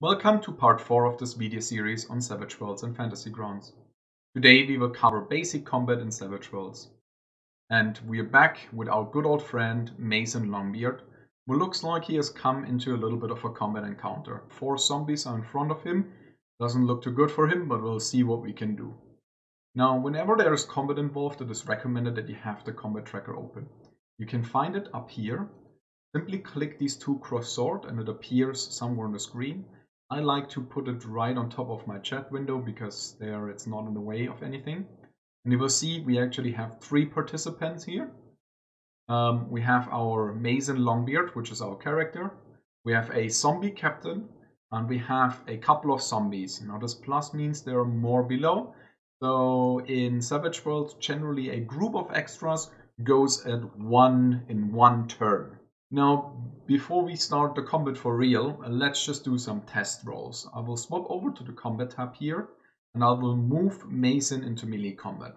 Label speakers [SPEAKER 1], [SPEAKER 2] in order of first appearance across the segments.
[SPEAKER 1] Welcome to part 4 of this video series on Savage Worlds and Fantasy Grounds. Today we will cover basic combat in Savage Worlds. And we are back with our good old friend Mason Longbeard, who looks like he has come into a little bit of a combat encounter. 4 zombies are in front of him. Doesn't look too good for him, but we'll see what we can do. Now, whenever there is combat involved, it is recommended that you have the combat tracker open. You can find it up here. Simply click these 2 cross swords and it appears somewhere on the screen. I like to put it right on top of my chat window because there it's not in the way of anything. And you will see we actually have 3 participants here. We have our Mason Longbeard, which is our character. We have a zombie captain and we have a couple of zombies. Now this plus means there are more below. So in Savage Worlds, generally a group of extras goes at in one turn. Now, before we start the combat for real, let's just do some test rolls. I will swap over to the combat tab here, and I will move Mason into melee combat.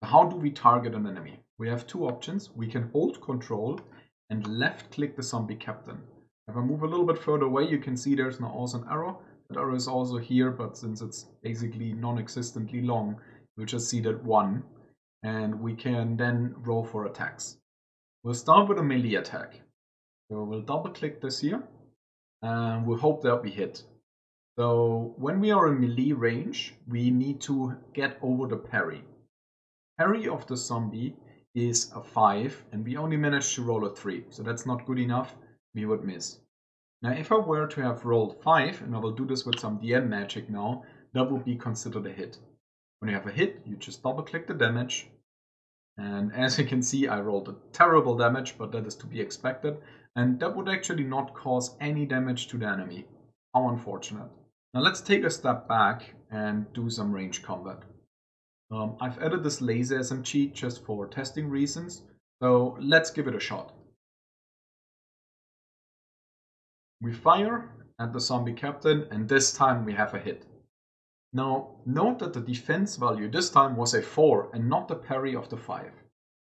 [SPEAKER 1] How do we target an enemy? We have 2 options. We can hold control and left click the zombie captain. If I move a little bit further away, you can see there's now also an arrow. That arrow is also here, but since it's basically non-existently long, you'll just see that 1. And we can then roll for attacks. We'll start with a melee attack. So we'll double click this here and we'll hope that we hit. So when we are in melee range, we need to get over the parry. Parry of the zombie is a 5 and we only managed to roll a 3. So that's not good enough. We would miss. Now if I were to have rolled 5, and I will do this with some DM magic now, that would be considered a hit. When you have a hit, you just double click the damage. And as you can see, I rolled a terrible damage, but that is to be expected. And that would actually not cause any damage to the enemy. How unfortunate. Now let's take a step back and do some range combat. I've added this laser SMG just for testing reasons. So let's give it a shot. We fire at the zombie captain and this time we have a hit. Now note that the defense value this time was a 4 and not the parry of the 5.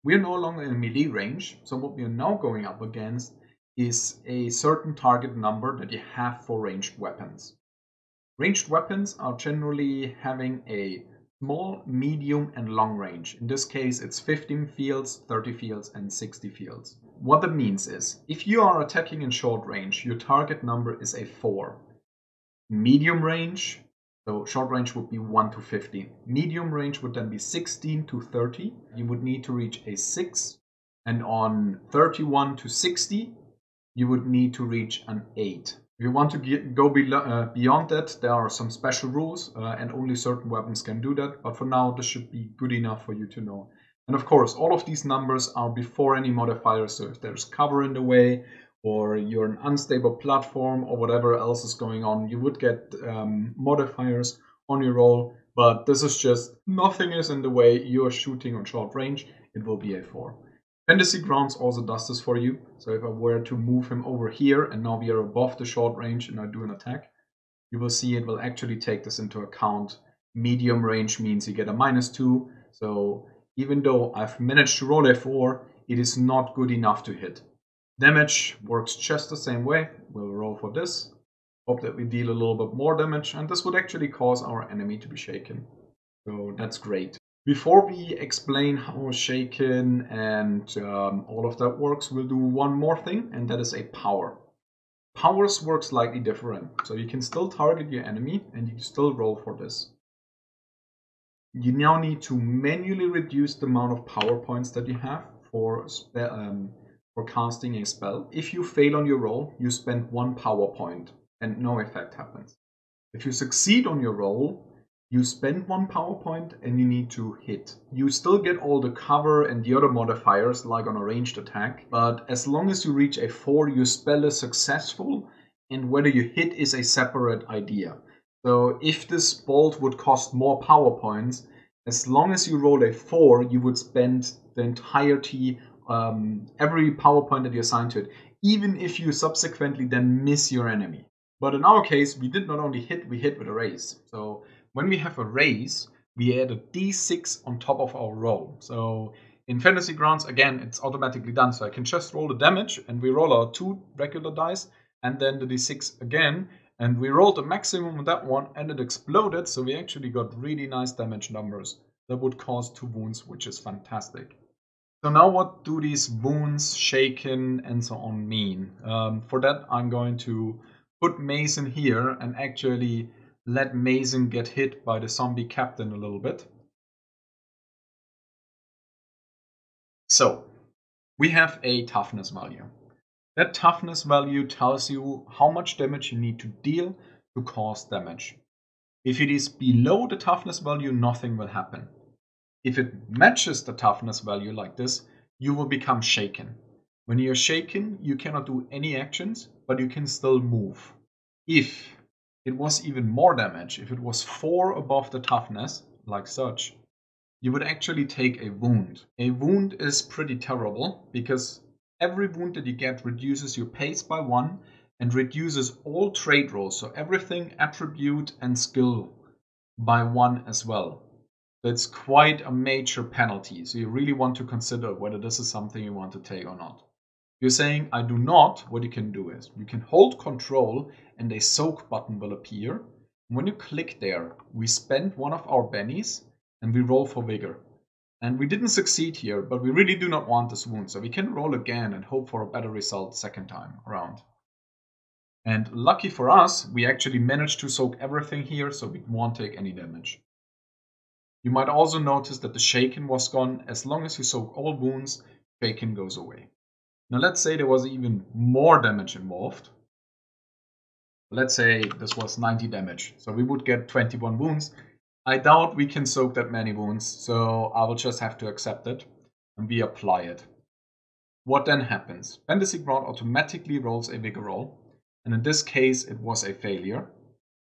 [SPEAKER 1] We are no longer in melee range, so what we are now going up against is a certain target number that you have for ranged weapons. Ranged weapons are generally having a small, medium and long range. In this case it's 15 fields, 30 fields and 60 fields. What that means is, if you are attacking in short range, your target number is a 4. Medium range, so short range would be 1 to 15. Medium range would then be 16 to 30. You would need to reach a 6. And on 31 to 60, you would need to reach an 8. If you want to go beyond that, there are some special rules and only certain weapons can do that. But for now, this should be good enough for you to know. And of course, all of these numbers are before any modifiers. So if there's cover in the way, or you're an unstable platform, or whatever else is going on, you would get modifiers on your roll. But this is just nothing is in the way. You're shooting on short range. It will be a 4. Fantasy Grounds also does this for you. So if I were to move him over here and now we are above the short range and I do an attack, you will see it will actually take this into account. Medium range means you get a -2. So even though I've managed to roll a 4, it is not good enough to hit. Damage works just the same way. We'll roll for this. Hope that we deal a little bit more damage, and this would actually cause our enemy to be shaken. So that's great. Before we explain how shaken and all of that works, we'll do one more thing, and that is a power. Powers work slightly different. So you can still target your enemy, and you can still roll for this. You now need to manually reduce the amount of power points that you have for casting a spell. If you fail on your roll, you spend 1 power point and no effect happens. If you succeed on your roll, you spend 1 power point and you need to hit. You still get all the cover and the other modifiers like on a ranged attack, but as long as you reach a 4, your spell is successful and whether you hit is a separate idea. So if this bolt would cost more power points, as long as you roll a 4, you would spend the entirety every power point that you assign to it, even if you subsequently then miss your enemy. But in our case, we did not only hit, we hit with a raise. So when we have a raise, we add a d6 on top of our roll. So in Fantasy Grounds, again, it's automatically done. So I can just roll the damage and we roll our 2 regular dice and then the d6 again. And we rolled the maximum on that one and it exploded, so we actually got really nice damage numbers that would cause 2 wounds, which is fantastic. So now what do these wounds, shaken, and so on mean? For that I'm going to put Mason here and actually let Mason get hit by the zombie captain a little bit. So we have a toughness value. That toughness value tells you how much damage you need to deal to cause damage. If it is below the toughness value, nothing will happen. If it matches the toughness value like this, you will become shaken. When you're shaken, you cannot do any actions, but you can still move. If it was even more damage, if it was 4 above the toughness, like such, you would actually take a wound. A wound is pretty terrible because every wound that you get reduces your pace by 1 and reduces all trait rolls, so everything attribute and skill, by 1 as well. That's quite a major penalty, so you really want to consider whether this is something you want to take or not. If you're saying I do not, what you can do is you can hold control and a soak button will appear. When you click there, we spend one of our bennies and we roll for vigor. And we didn't succeed here, but we really do not want this wound, so we can roll again and hope for a better result second time around. And lucky for us, we actually managed to soak everything here, so we won't take any damage. You might also notice that the shaken was gone. As long as you soak all wounds, shaken goes away. Now let's say there was even more damage involved. Let's say this was 90 damage, so we would get 21 wounds. I doubt we can soak that many wounds, so I will just have to accept it and we apply it. What then happens? Fantasy Ground automatically rolls a vigor roll, and in this case it was a failure.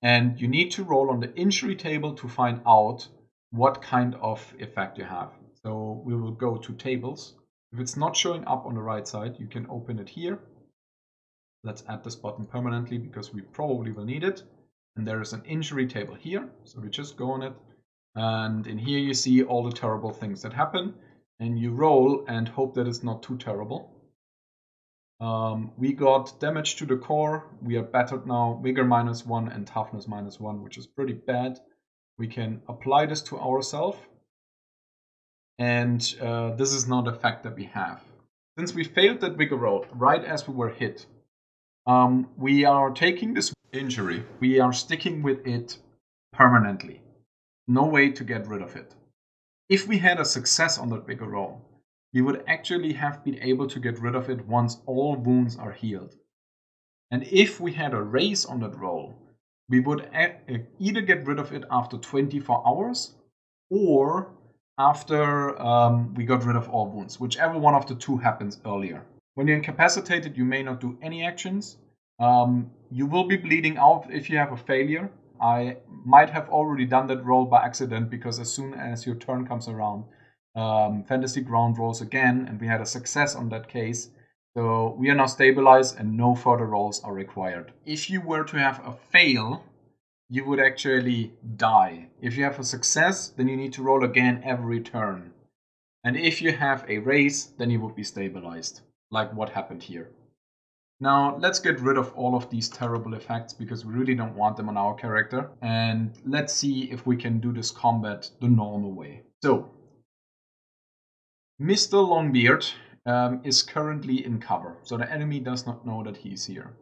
[SPEAKER 1] And you need to roll on the injury table to find out what kind of effect you have. So we will go to tables. If it's not showing up on the right side, you can open it here. Let's add this button permanently because we probably will need it. And there is an injury table here, so we just go on it. And in here you see all the terrible things that happen. And you roll and hope that it's not too terrible. We got damage to the core. We are battered now. Vigor -1 and toughness -1, which is pretty bad. We can apply this to ourselves. And this is now the fact that we have. Since we failed that vigor roll right as we were hit, we are taking this injury. We are sticking with it permanently. No way to get rid of it. If we had a success on that vigor roll, we would actually have been able to get rid of it once all wounds are healed. And if we had a raise on that roll, we would either get rid of it after 24 hours or after we got rid of all wounds, whichever one of the two happens earlier. When you're incapacitated, you may not do any actions. You will be bleeding out if you have a failure. I might have already done that roll by accident because as soon as your turn comes around, Fantasy Ground rolls again, and we had a success on that case. So we are now stabilized and no further rolls are required. If you were to have a fail, you would actually die. If you have a success, then you need to roll again every turn. And if you have a raise, then you would be stabilized, like what happened here. Now let's get rid of all of these terrible effects because we really don't want them on our character. And let's see if we can do this combat the normal way. So, Mr. Longbeard is currently in cover, so the enemy does not know that he's here.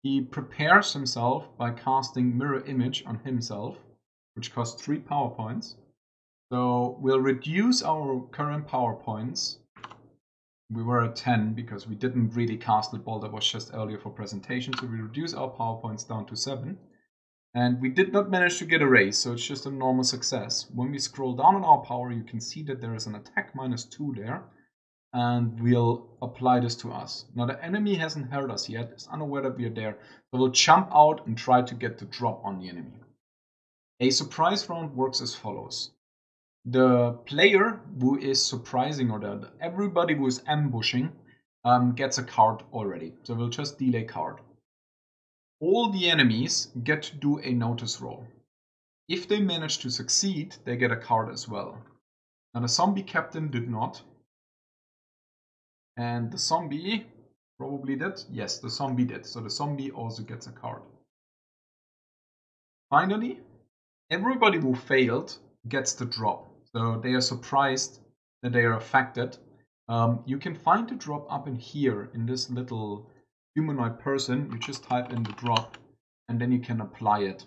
[SPEAKER 1] He prepares himself by casting Mirror Image on himself, which costs 3 power points. So we'll reduce our current power points. We were at 10 because we didn't really cast the ball that was just earlier for presentation, so we reduce our power points down to 7. And we did not manage to get a raise, so it's just a normal success. When we scroll down on our power, you can see that there is an attack -2 there. And we'll apply this to us. Now the enemy hasn't heard us yet, is unaware that we are there, so we'll jump out and try to get the drop on the enemy. A surprise round works as follows. The player who is surprising, or everybody who is ambushing, gets a card already. So we'll just deal a card. All the enemies get to do a notice roll. If they manage to succeed, they get a card as well. Now the zombie captain did not. And the zombie probably did. Yes, the zombie did. So the zombie also gets a card. Finally, everybody who failed gets the drop. So they are surprised that they are affected. You can find the drop up in here in this little humanoid person. You just type in the drop and then you can apply it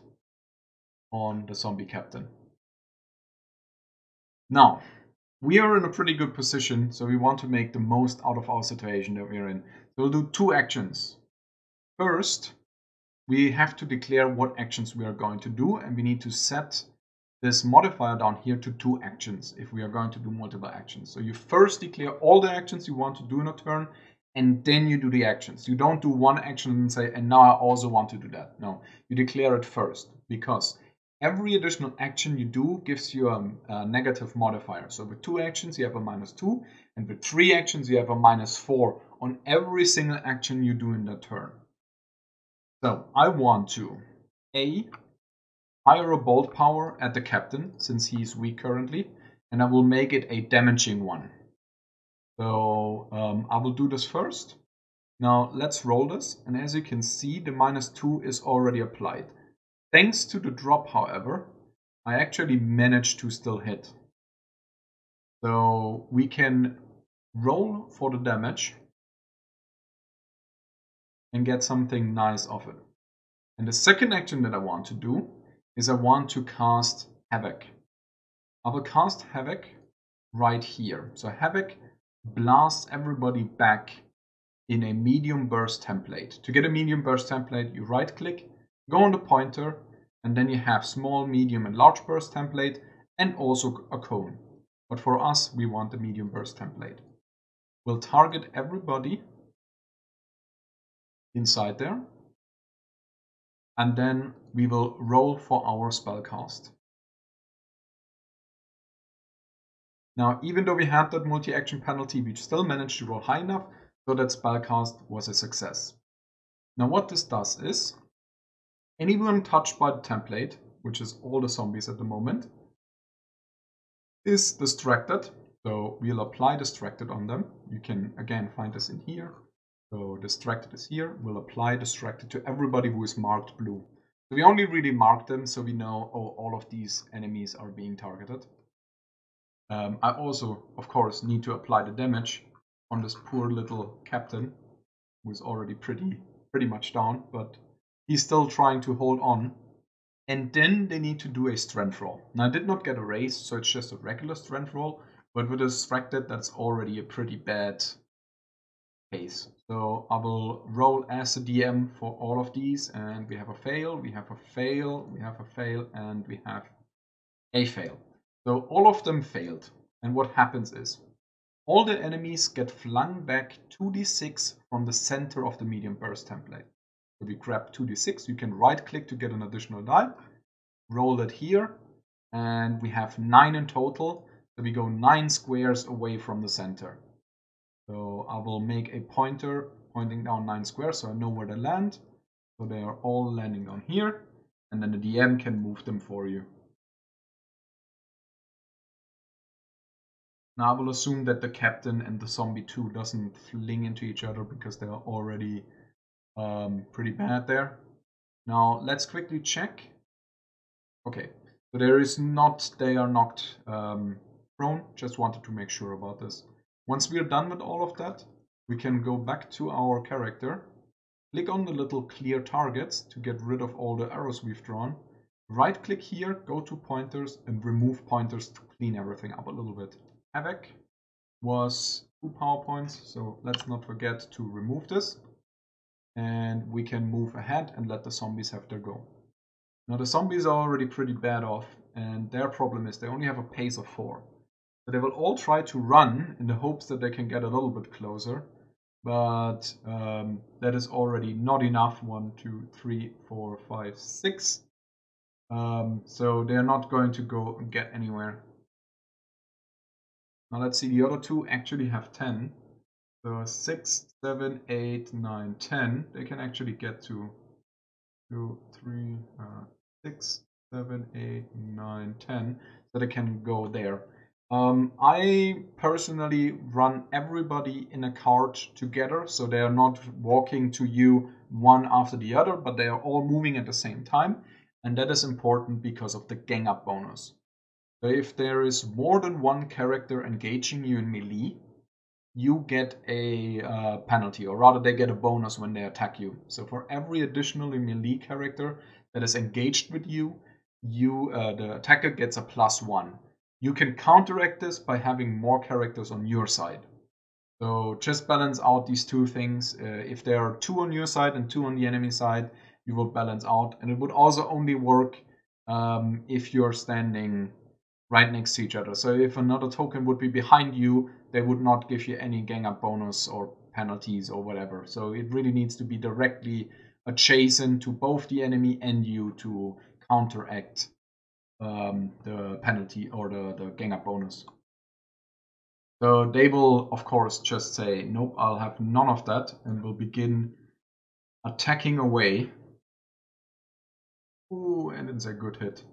[SPEAKER 1] on the zombie captain. Now, we are in a pretty good position, so we want to make the most out of our situation that we're in. So we'll do two actions. First, we have to declare what actions we are going to do, and we need to set this modifier down here to 2 actions if we are going to do multiple actions. So you first declare all the actions you want to do in a turn, and then you do the actions. You don't do one action and say, and now I also want to do that. No, you declare it first, because every additional action you do gives you a negative modifier. So with 2 actions, you have a -2, and with 3 actions, you have a -4 on every single action you do in that turn. So I want to hire a bolt power at the captain, since he's weak currently, and I will make it a damaging one. So I will do this first. Now let's roll this, and as you can see, the -2 is already applied. Thanks to the drop, however, I actually managed to still hit. So we can roll for the damage and get something nice off it. And the second action that I want to do is I want to cast Havoc. I will cast Havoc right here. So Havoc blasts everybody back in a medium burst template. To get a medium burst template, you right click, go on the pointer, and then you have small, medium, and large burst template, and also a cone. But for us, we want the medium burst template. We'll target everybody inside there, and then we will roll for our spell cast. Now, even though we had that multi-action penalty, we still managed to roll high enough so that spellcast was a success. Now what this does is, anyone touched by the template, which is all the zombies at the moment, is distracted. So we'll apply distracted on them. You can again find this in here. So distracted is here. We'll apply distracted to everybody who is marked blue. So we only really mark them so we know, oh, all of these enemies are being targeted. I also, of course, need to apply the damage on this poor little captain, who is already pretty much down, but he's still trying to hold on. And then they need to do a strength roll. Now I did not get a raise, so it's just a regular strength roll, but with a distracted, that's already a pretty bad case. So I will roll as a DM for all of these, and we have a fail, we have a fail, we have a fail, and we have a fail. So all of them failed, and what happens is all the enemies get flung back 2d6 from the center of the medium burst template. So we grab 2d6, you can right click to get an additional die, roll it here, and we have 9 in total, so we go 9 squares away from the center. So I will make a pointer pointing down 9 squares so I know where they land. So they are all landing down here, and then the DM can move them for you. Now I will assume that the captain and the zombie 2 doesn't fling into each other because they are already pretty bad there. Now let's quickly check. Okay, so they are not prone. Just wanted to make sure about this. Once we are done with all of that, we can go back to our character, click on the little clear targets to get rid of all the arrows we've drawn. Right click here, go to pointers, and remove pointers to clean everything up a little bit. Havoc was 2 power points, so let's not forget to remove this. And we can move ahead and let the zombies have their go. Now the zombies are already pretty bad off, and their problem is they only have a pace of 4. So they will all try to run in the hopes that they can get a little bit closer, but that is already not enough. 1, 2, 3, 4, 5, 6. So they are not going to go and get anywhere. Now let's see, the other 2 actually have 10. So 6, 7, 8, 9, 10. They can actually get to 2, 3, 6, 7, 8, 9, 10. So they can go there. I personally run everybody in a cart together, so they are not walking to you one after the other, but they are all moving at the same time. and that is important because of the gang up bonus. So if there is more than one character engaging you in melee, you get a penalty, or rather they get a bonus when they attack you. So for every additionally melee character that is engaged with you, the attacker gets a +1. You can counteract this by having more characters on your side. So just balance out these two things. If there are 2 on your side and 2 on the enemy side, you will balance out. And it would also only work if you're standing right next to each other. So if another token would be behind you, they would not give you any gang up bonus or penalties or whatever. So it really needs to be directly adjacent to both the enemy and you to counteract the penalty or the gang up bonus. So they will, of course, just say, nope, I'll have none of that, and will begin attacking away. Ooh, and it's a good hit.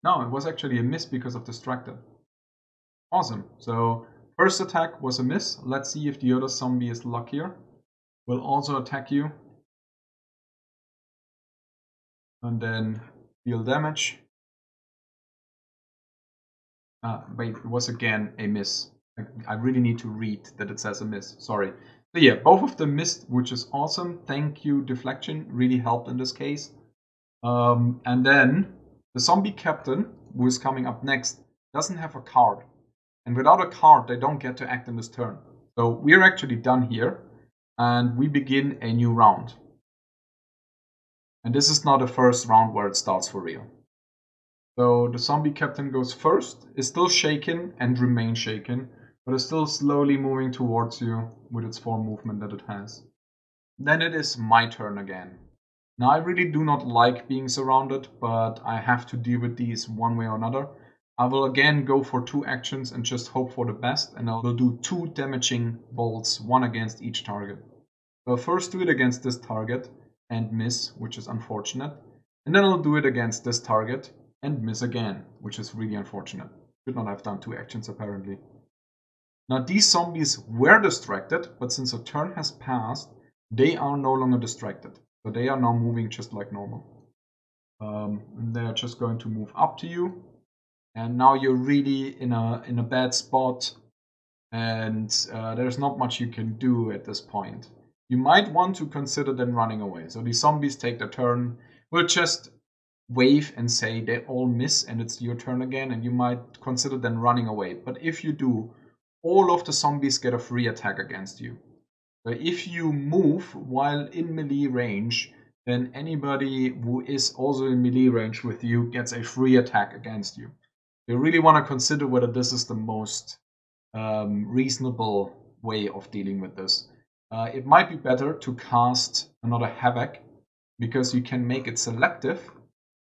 [SPEAKER 1] No, it was actually a miss because of Distracted. Awesome. So first attack was a miss. Let's see if the other zombie is luckier. Will also attack you. And then deal damage. Wait, it was again a miss. I really need to read that it says a miss. Sorry. So yeah, both of them missed, which is awesome. Thank you, Deflection. Really helped in this case. And then the zombie captain, who is coming up next, doesn't have a card. And without a card, they don't get to act in this turn. So we're actually done here. And we begin a new round. And this is not the first round where it starts for real. So the zombie captain goes first, is still shaken and remains shaken, but is still slowly moving towards you with its 4 movement that it has. Then it is my turn again. Now I really do not like being surrounded, but I have to deal with these one way or another. I will again go for 2 actions and just hope for the best, and I will do 2 damaging bolts, 1 against each target. So I'll first do it against this target and miss, which is unfortunate. And then I'll do it against this target and miss again, which is really unfortunate. Should not have done 2 actions apparently. Now these zombies were distracted, but since a turn has passed, they are no longer distracted. So they are now moving just like normal. And they are just going to move up to you. And now you're really in a bad spot, and there's not much you can do at this point. You might want to consider then running away. So the zombies take their turn. We'll just wave and say they all miss and it's your turn again, and you might consider then running away. But if you do, all of the zombies get a free attack against you. So if you move while in melee range, then anybody who is also in melee range with you gets a free attack against you. You really want to consider whether this is the most reasonable way of dealing with this. It might be better to cast another Havoc, because you can make it selective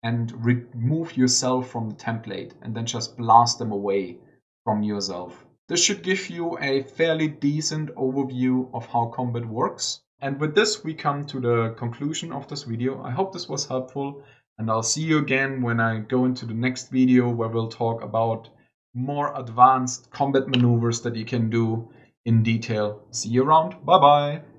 [SPEAKER 1] and remove yourself from the template and then just blast them away from yourself. This should give you a fairly decent overview of how combat works. And with this, we come to the conclusion of this video. I hope this was helpful, and I'll see you again when I go into the next video, where we'll talk about more advanced combat maneuvers that you can do in detail. See you around. Bye bye.